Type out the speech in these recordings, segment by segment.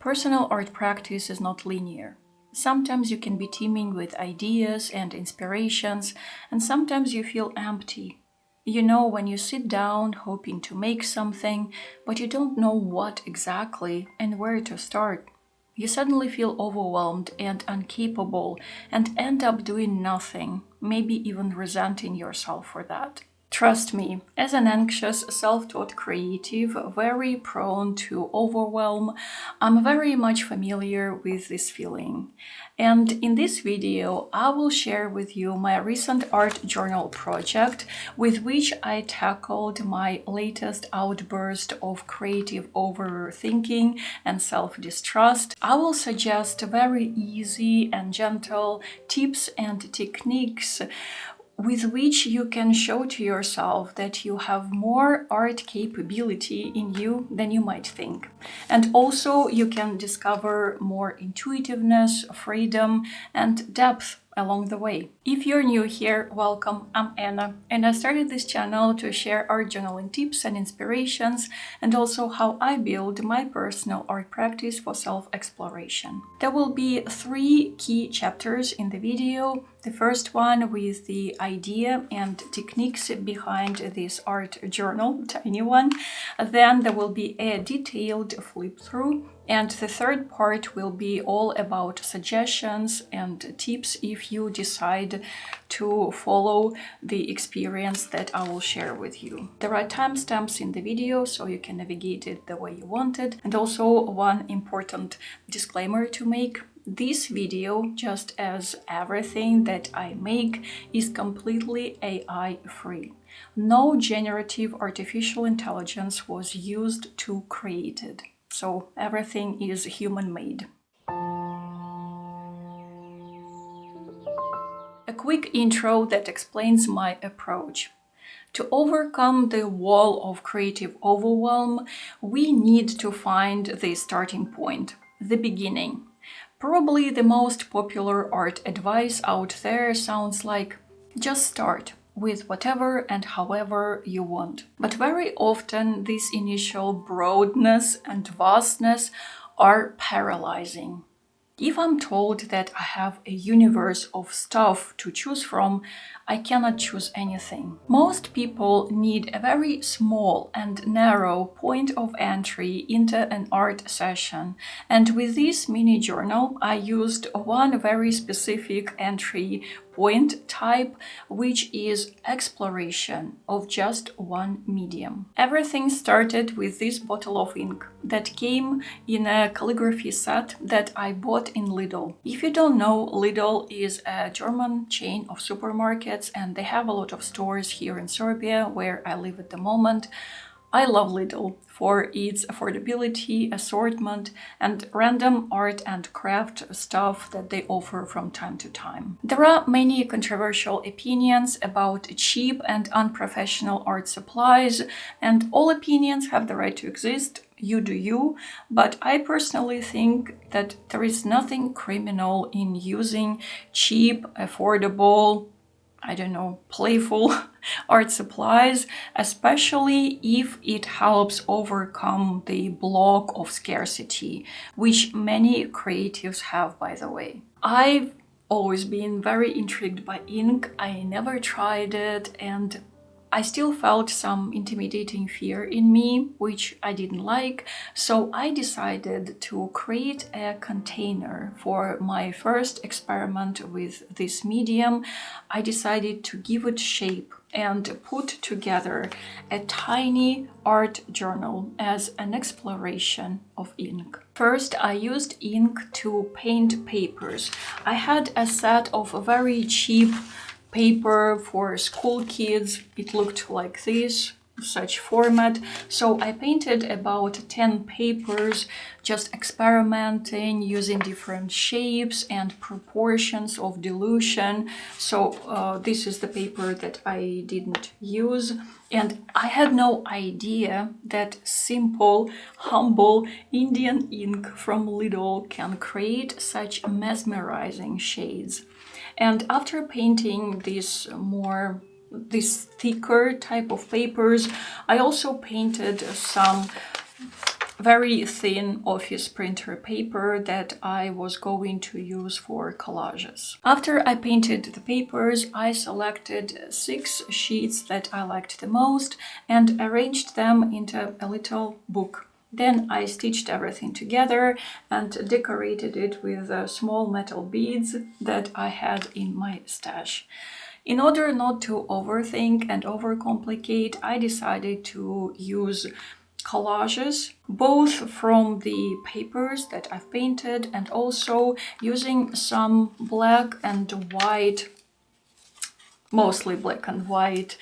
Personal art practice is not linear. Sometimes you can be teeming with ideas and inspirations, and sometimes you feel empty. You know, when you sit down hoping to make something, but you don't know what exactly and where to start. You suddenly feel overwhelmed and incapable and end up doing nothing, maybe even resenting yourself for that. Trust me, as an anxious, self-taught creative, very prone to overwhelm, I'm very much familiar with this feeling. And in this video, I will share with you my recent art journal project with which I tackled my latest outburst of creative overthinking and self-distrust. I will suggest very easy and gentle tips and techniques with which you can show to yourself that you have more art capability in you than you might think. And also you can discover more intuitiveness, freedom, and depth along the way. If you're new here, welcome, I'm Anna, and I started this channel to share art journaling tips and inspirations, and also how I build my personal art practice for self-exploration. There will be 3 key chapters in the video. The first one with the idea and techniques behind this art journal, tiny one. Then there will be a detailed flip through. And the third part will be all about suggestions and tips if you decide to follow the experience that I will share with you. There are timestamps in the video so you can navigate it the way you want it. And also one important disclaimer to make. This video, just as everything that I make, is completely AI free. No generative artificial intelligence was used to create it. So everything is human-made. A quick intro that explains my approach. To overcome the wall of creative overwhelm, we need to find the starting point, the beginning. Probably the most popular art advice out there sounds like, just start with whatever and however you want. But very often this initial broadness and vastness are paralyzing. If I'm told that I have a universe of stuff to choose from, I cannot choose anything. Most people need a very small and narrow point of entry into an art session. And with this mini journal, I used one very specific entry point type, which is exploration of just one medium. Everything started with this bottle of ink that came in a calligraphy set that I bought in Lidl. If you don't know, Lidl is a German chain of supermarkets and they have a lot of stores here in Serbia, where I live at the moment. I love Lidl for its affordability, assortment, and random art and craft stuff that they offer from time to time. There are many controversial opinions about cheap and unprofessional art supplies, and all opinions have the right to exist. You do you, but I personally think that there is nothing criminal in using cheap, affordable, playful art supplies, especially if it helps overcome the block of scarcity, which many creatives have, by the way. I've always been very intrigued by ink. I never tried it, and I still felt some intimidating fear in me, which I didn't like, so I decided to create a container for my first experiment with this medium. I decided to give it shape and put together a tiny art journal as an exploration of ink. First, I used ink to paint papers. I had a set of very cheap paper for school kids. It looked like this, such format. So I painted about 10 papers, just experimenting, using different shapes and proportions of dilution. So this is the paper that I didn't use. And I had no idea that simple, humble Indian ink from Lidl can create such mesmerizing shades. And after painting this thicker type of papers, I also painted some very thin office printer paper that I was going to use for collages. After I painted the papers, I selected 6 sheets that I liked the most and arranged them into a little book. Then I stitched everything together and decorated it with small metal beads that I had in my stash. In order not to overthink and overcomplicate, I decided to use collages, both from the papers that I've painted and also using some black and white, mostly black and white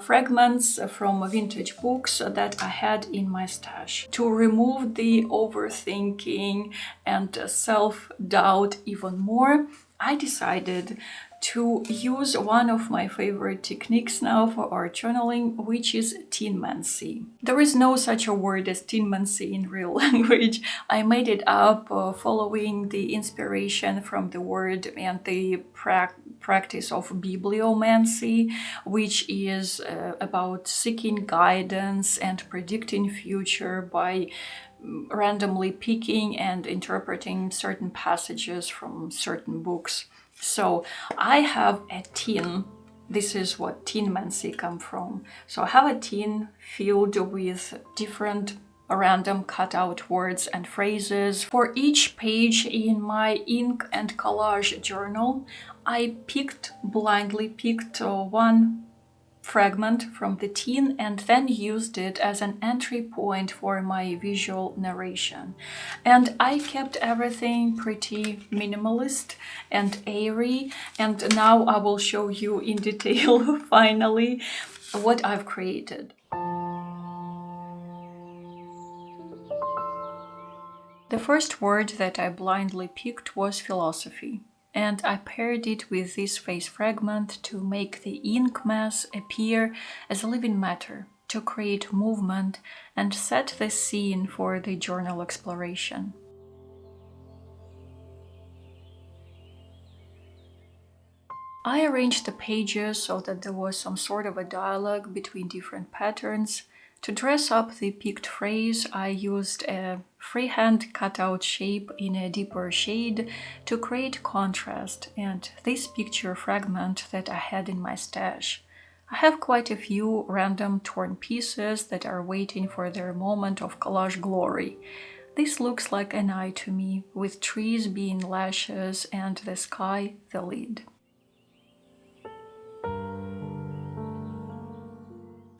fragments from vintage books that I had in my stash. To remove the overthinking and self-doubt even more, I decided to use one of my favorite techniques now for art journaling, which is tinmancy. There is no such a word as tinmancy in real language. I made it up following the inspiration from the word and the practice of bibliomancy, which is about seeking guidance and predicting future by randomly picking and interpreting certain passages from certain books. So I have a tin. This is what tinmancy comes from. So I have a tin filled with different random cutout words and phrases. For each page in my ink and collage journal, I blindly picked one fragment from the tin and then used it as an entry point for my visual narration. And I kept everything pretty minimalist and airy, and now I will show you in detail finally what I've created. The first word that I blindly picked was philosophy, and I paired it with this face fragment to make the ink mass appear as living matter, to create movement and set the scene for the journal exploration. I arranged the pages so that there was some sort of a dialogue between different patterns. To dress up the picked phrase, I used a freehand cutout shape in a deeper shade to create contrast and this picture fragment that I had in my stash. I have quite a few random torn pieces that are waiting for their moment of collage glory. This looks like an eye to me, with trees being lashes and the sky the lid.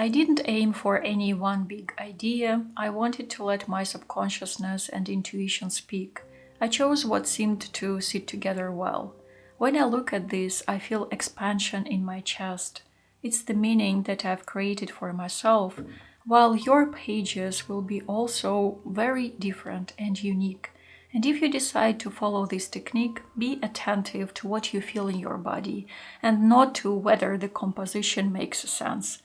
I didn't aim for any one big idea. I wanted to let my subconsciousness and intuition speak. I chose what seemed to sit together well. When I look at this, I feel expansion in my chest. It's the meaning that I've created for myself, while your pages will be also very different and unique. And if you decide to follow this technique, be attentive to what you feel in your body and not to whether the composition makes sense.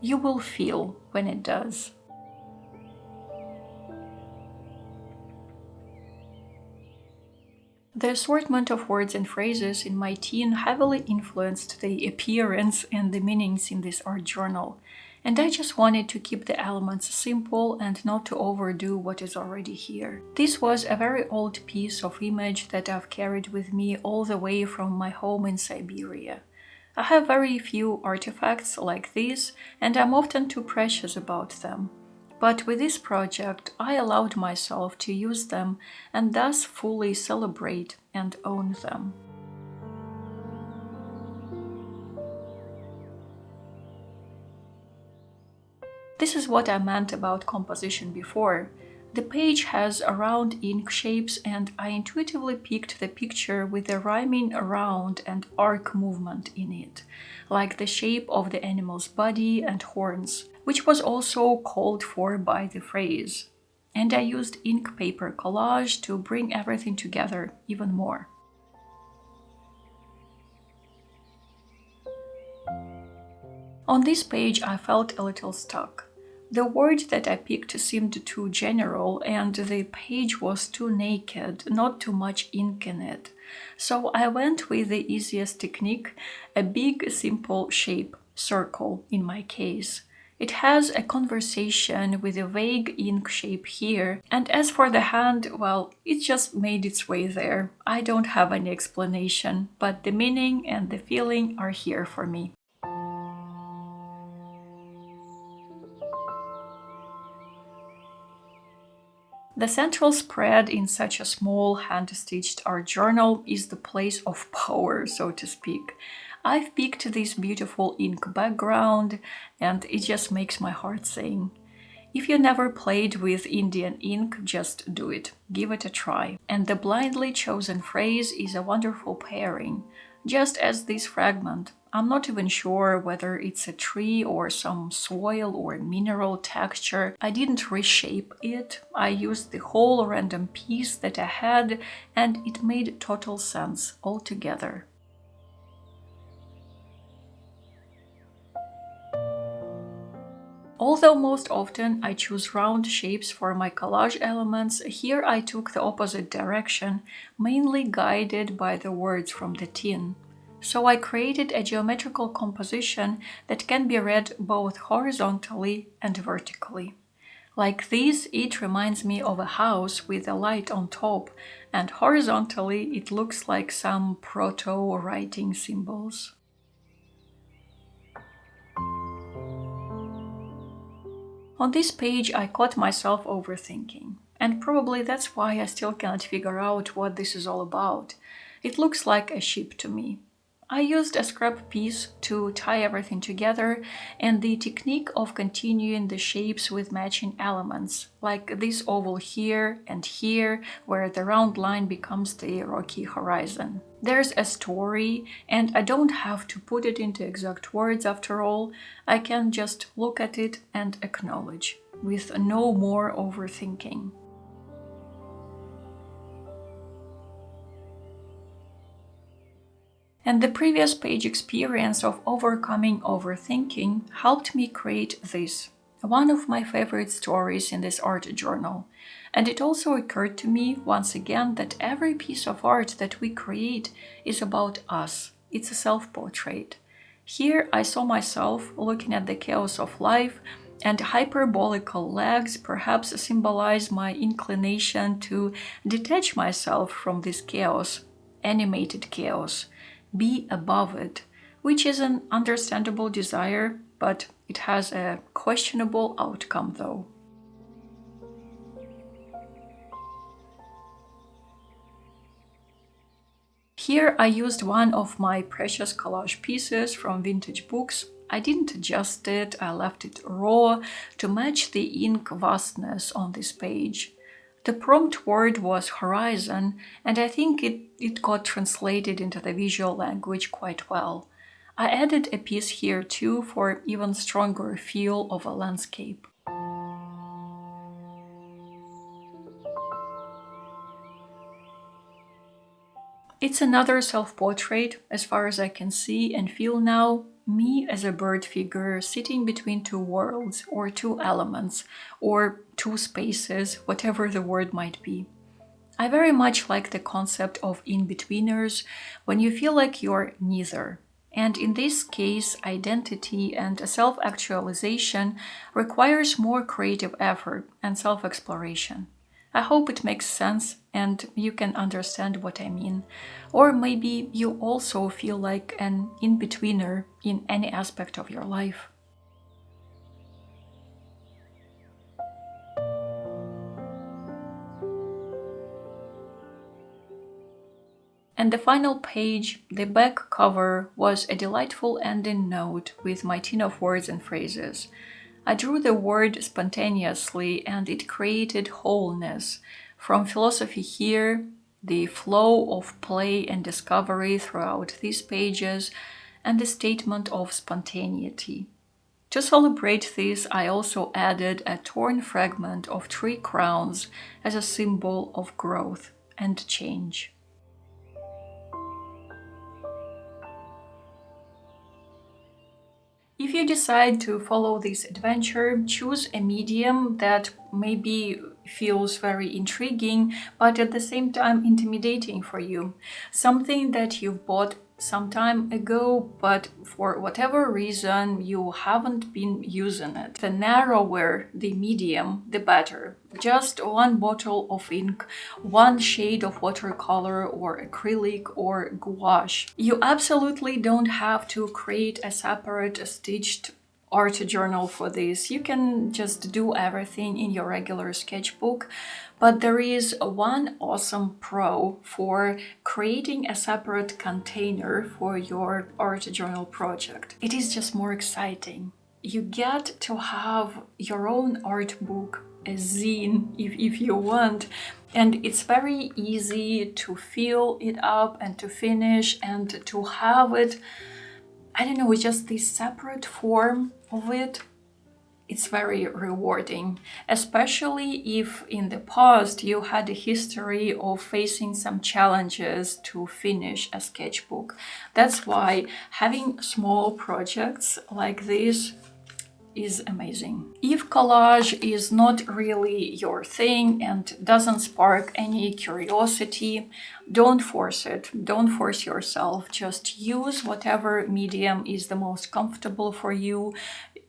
You will feel when it does. The assortment of words and phrases in my tin heavily influenced the appearance and the meanings in this art journal, and I just wanted to keep the elements simple and not to overdo what is already here. This was a very old piece of image that I've carried with me all the way from my home in Siberia. I have very few artifacts like these, and I'm often too precious about them. But with this project, I allowed myself to use them and thus fully celebrate and own them. This is what I meant about composition before. The page has round ink shapes and I intuitively picked the picture with the rhyming round and arc movement in it, like the shape of the animal's body and horns, which was also called for by the phrase. And I used ink paper collage to bring everything together even more. On this page I felt a little stuck. The word that I picked seemed too general and the page was too naked, not too much ink in it. So I went with the easiest technique, a big simple shape, circle in my case. It has a conversation with a vague ink shape here, and as for the hand, well, it just made its way there. I don't have any explanation, but the meaning and the feeling are here for me. The central spread in such a small hand-stitched art journal is the place of power, so to speak. I've picked this beautiful ink background and it just makes my heart sing. If you never played with Indian ink, just do it. Give it a try. And the blindly chosen phrase is a wonderful pairing, just as this fragment. I'm not even sure whether it's a tree or some soil or mineral texture. I didn't reshape it. I used the whole random piece that I had and it made total sense altogether. Although most often I choose round shapes for my collage elements, here I took the opposite direction, mainly guided by the words from the tin. So I created a geometrical composition that can be read both horizontally and vertically. Like this, it reminds me of a house with a light on top, and horizontally it looks like some proto-writing symbols. On this page, I caught myself overthinking, and probably that's why I still cannot figure out what this is all about. It looks like a ship to me. I used a scrap piece to tie everything together, and the technique of continuing the shapes with matching elements, like this oval here and here, where the round line becomes the rocky horizon. There's a story, and I don't have to put it into exact words after all. I can just look at it and acknowledge, with no more overthinking. And the previous page experience of overcoming overthinking helped me create this, one of my favorite stories in this art journal. And it also occurred to me once again that every piece of art that we create is about us. It's a self-portrait. Here I saw myself looking at the chaos of life, and hyperbolical legs perhaps symbolize my inclination to detach myself from this chaos, animated chaos, be above it, which is an understandable desire, but it has a questionable outcome though. Here I used one of my precious collage pieces from vintage books. I didn't adjust it, I left it raw to match the ink vastness on this page. The prompt word was horizon, and I think it got translated into the visual language quite well. I added a piece here too for even stronger feel of a landscape. It's another self-portrait, as far as I can see and feel now, me as a bird figure sitting between two worlds, or two elements, or two spaces, whatever the word might be. I very much like the concept of in-betweeners, when you feel like you're neither. And in this case, identity and self-actualization requires more creative effort and self-exploration. I hope it makes sense and you can understand what I mean. Or maybe you also feel like an in-betweener in any aspect of your life. And the final page, the back cover, was a delightful ending note with my tin of words and phrases. I drew the word spontaneously and it created wholeness. From philosophy here, the flow of play and discovery throughout these pages, and the statement of spontaneity. To celebrate this, I also added a torn fragment of 3 crowns as a symbol of growth and change. If you decide to follow this adventure, choose a medium that maybe feels very intriguing, but at the same time intimidating for you. Something that you've bought some time ago, but for whatever reason you haven't been using it. The narrower the medium, the better. Just one bottle of ink, one shade of watercolor or acrylic or gouache. You absolutely don't have to create a separate stitched art journal for this. You can just do everything in your regular sketchbook, but there is one awesome pro for creating a separate container for your art journal project. It is just more exciting. You get to have your own art book, a zine if you want, and it's very easy to fill it up and to finish and to have it, I don't know, just this separate form of it. It's very rewarding, especially if in the past you had a history of facing some challenges to finish a sketchbook. That's why having small projects like this is amazing. If collage is not really your thing and doesn't spark any curiosity, don't force it. Don't force yourself. Just use whatever medium is the most comfortable for you.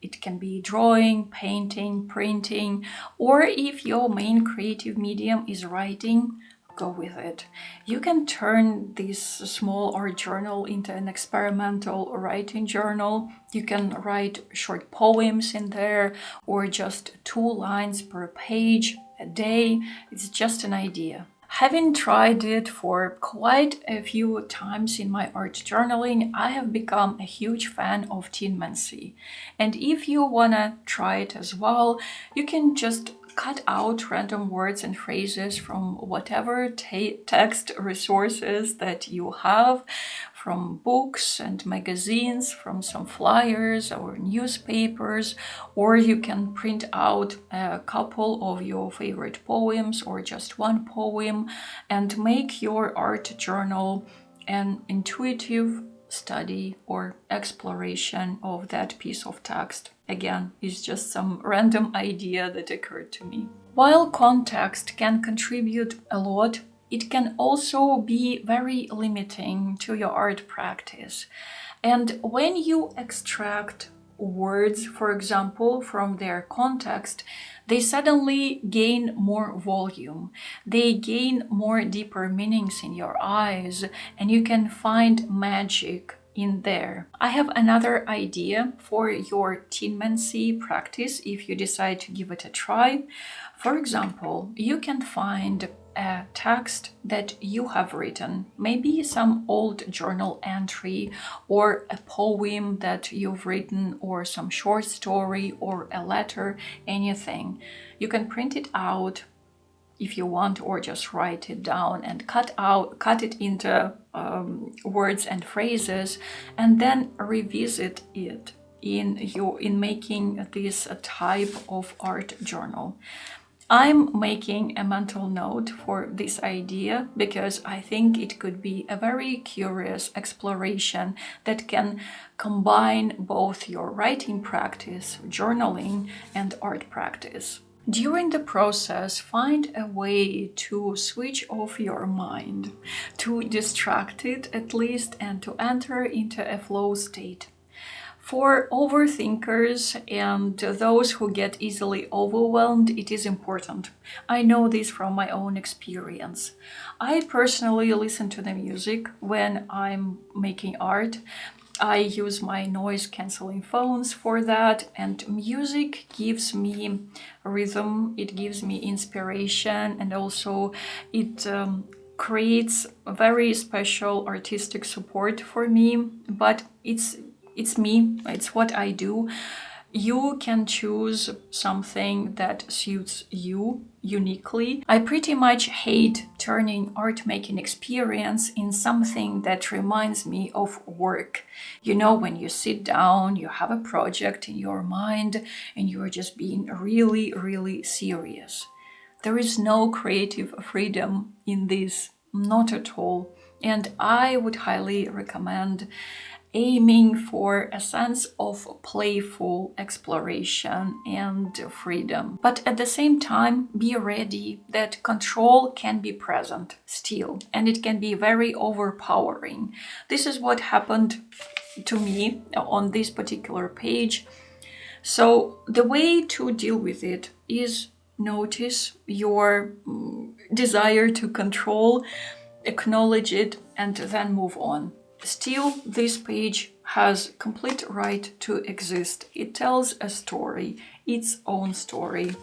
It can be drawing, painting, printing, or if your main creative medium is writing, go with it. You can turn this small art journal into an experimental writing journal. You can write short poems in there or just 2 lines per page a day. It's just an idea. Having tried it for quite a few times in my art journaling, I have become a huge fan of tinmancy. And if you wanna try it as well, you can just cut out random words and phrases from whatever text resources that you have, from books and magazines, from some flyers or newspapers, or you can print out a couple of your favorite poems or just one poem and make your art journal an intuitive study or exploration of that piece of text. Again, it's just some random idea that occurred to me. While context can contribute a lot, it can also be very limiting to your art practice. And when you extract words, for example, from their context, they suddenly gain more volume. They gain more deeper meanings in your eyes, and you can find magic in there. I have another idea for your tinmancy practice if you decide to give it a try. For example, you can find a text that you have written, maybe some old journal entry or a poem that you've written or some short story or a letter, anything. You can print it out if you want, or just write it down and cut it into words and phrases, and then revisit it in making this type of art journal. I'm making a mental note for this idea because I think it could be a very curious exploration that can combine both your writing practice, journaling, and art practice. During the process, find a way to switch off your mind, to distract it at least, and to enter into a flow state. For overthinkers and those who get easily overwhelmed, it is important. I know this from my own experience. I personally listen to the music when I'm making art. I use my noise cancelling phones for that, and music gives me rhythm, it gives me inspiration, and also it creates a very special artistic support for me. But it's me, it's what I do. You can choose something that suits you uniquely. I pretty much hate turning art making experience in something that reminds me of work. You know, when you sit down, you have a project in your mind and you're just being really, really serious. There is no creative freedom in this, not at all. And I would highly recommend aiming for a sense of playful exploration and freedom. But at the same time, be ready that control can be present still, and it can be very overpowering. This is what happened to me on this particular page. So the way to deal with it is notice your desire to control, acknowledge it, and then move on. Still, this page has complete right to exist. It tells a story, its own story,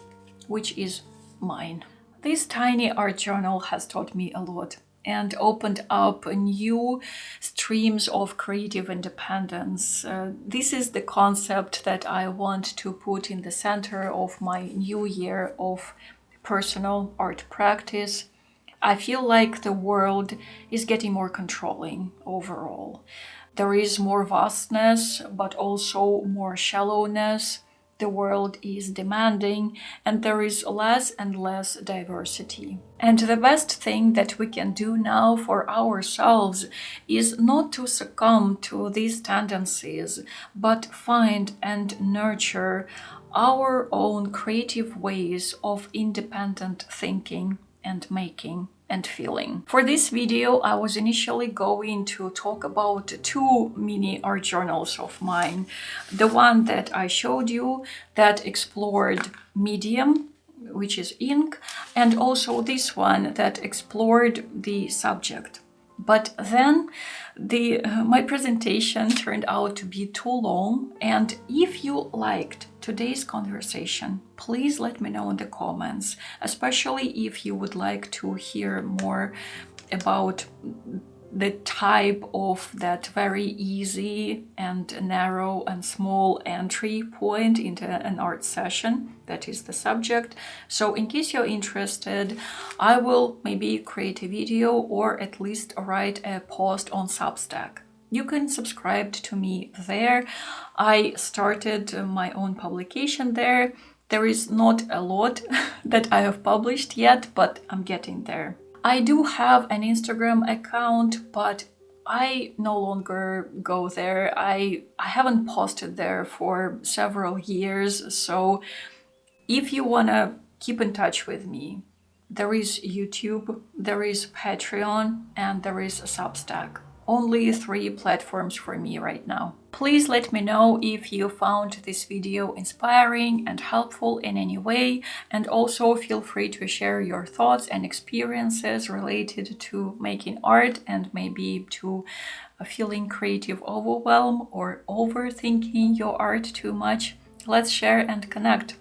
which is mine. This tiny art journal has taught me a lot and opened up new streams of creative independence. This is the concept that I want to put in the center of my new year of personal art practice. I feel like the world is getting more controlling overall. There is more vastness, but also more shallowness. The world is demanding, and there is less and less diversity. And the best thing that we can do now for ourselves is not to succumb to these tendencies, but find and nurture our own creative ways of independent thinking and making and feeling. For this video, I was initially going to talk about two mini art journals of mine. The one that I showed you that explored medium, which is ink, and also this one that explored the subject. But then my presentation turned out to be too long, and if you liked today's conversation, please let me know in the comments, especially if you would like to hear more about the type of that very easy and narrow and small entry point into an art session. That is the subject. So in case you're interested, I will maybe create a video or at least write a post on Substack. You can subscribe to me there. I started my own publication there. There is not a lot that I have published yet, but I'm getting there. I do have an Instagram account, but I no longer go there. I haven't posted there for several years. So if you want to keep in touch with me, there is YouTube, there is Patreon, and there is Substack. Only 3 platforms for me right now. Please let me know if you found this video inspiring and helpful in any way, and also feel free to share your thoughts and experiences related to making art and maybe to feeling creative overwhelm or overthinking your art too much. Let's share and connect.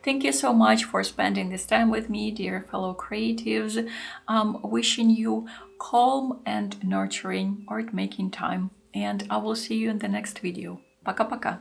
Thank you so much for spending this time with me, dear fellow creatives. Wishing you calm and nurturing art making time. And I will see you in the next video. Пока-пока.